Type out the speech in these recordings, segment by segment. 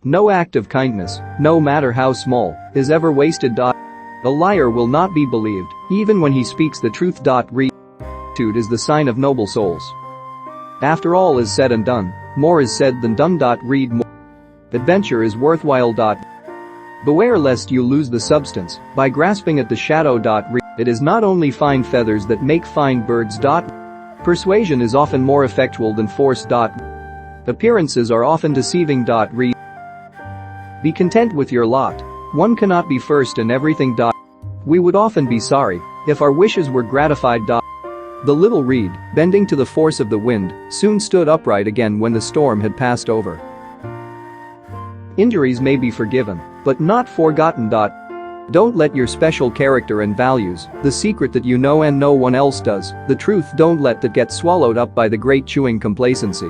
No act of kindness, no matter how small, is ever wasted. A liar will not be believed, even when he speaks the truth. Gratitude is the sign of noble souls. After all is said and done, more is said than done. Read more. Adventure is worthwhile. Beware lest you lose the substance by grasping at the shadow. It is not only fine feathers that make fine birds. Persuasion is often more effectual than force. Appearances are often deceiving. Read. Be content with your lot. One cannot be first in everything. We would often be sorry if our wishes were gratified. The little reed, bending to the force of the wind, soon stood upright again when the storm had passed over. Injuries may be forgiven, but not forgotten. Don't let your special character and values, the secret that you know and no one else does, the truth, don't let that get swallowed up by the great chewing complacency.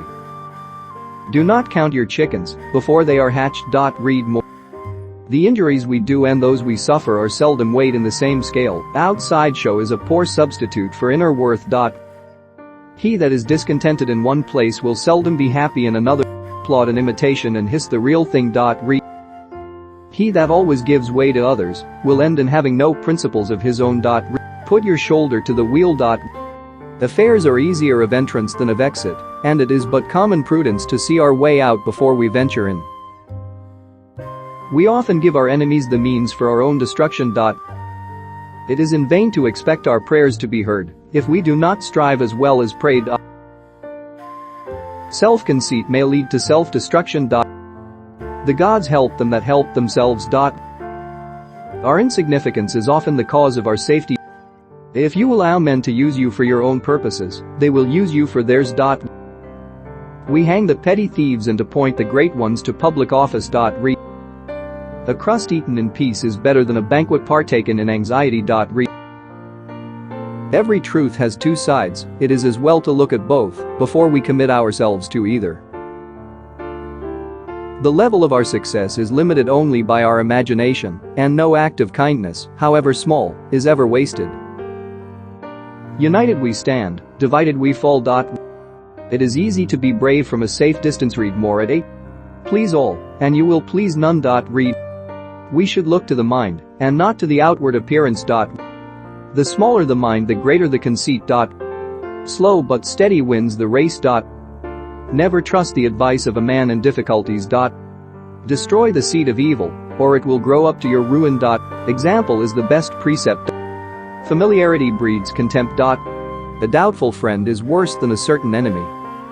Do not count your chickens before they are hatched. Read more. The injuries we do and those we suffer are seldom weighed in the same scale. Outside show is a poor substitute for inner worth. He that is discontented in one place will seldom be happy in another. Applaud an imitation and hiss the real thing. Read. He that always gives way to others will end in having no principles of his own. Put your shoulder to the wheel. Affairs are easier of entrance than of exit, and it is but common prudence to see our way out before we venture in. We often give our enemies the means for our own destruction. It is in vain to expect our prayers to be heard if we do not strive as well as pray. Self-conceit may lead to self-destruction. The gods help them that help themselves. Our insignificance is often the cause of our safety. If you allow men to use you for your own purposes, they will use you for theirs. We hang the petty thieves and appoint the great ones to public office. Read. A crust eaten in peace is better than a banquet partaken in anxiety. Read. Every truth has two sides, it is as well to look at both before we commit ourselves to either. The level of our success is limited only by our imagination, and no act of kindness, however small, is ever wasted. United we stand, divided we fall. It is easy to be brave from a safe distance. Read more at 8. Please all, and you will please none. Read. We should look to the mind, and not to the outward appearance. The smaller the mind, the greater the conceit. Slow but steady wins the race. Never trust the advice of a man in difficulties. Destroy the seed of evil, or it will grow up to your ruin. Example is the best precept. Familiarity breeds contempt. A doubtful friend is worse than a certain enemy.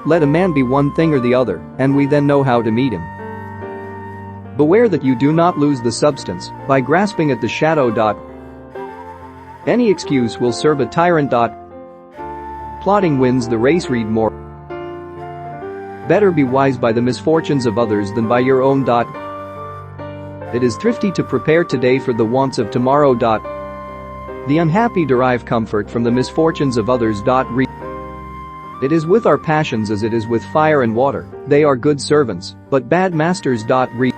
Let a man be one thing or the other, and we then know how to meet him. Beware that you do not lose the substance by grasping at the shadow. Any excuse will serve a tyrant. Plotting wins the race. Read more. Better be wise by the misfortunes of others than by your own. It is thrifty to prepare today for the wants of tomorrow. The unhappy derive comfort from the misfortunes of others. Read. It is with our passions as it is with fire and water, they are good servants, but bad masters. Read.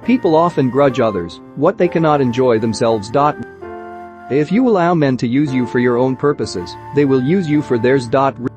People often grudge others what they cannot enjoy themselves. If you allow men to use you for your own purposes, they will use you for theirs. Read.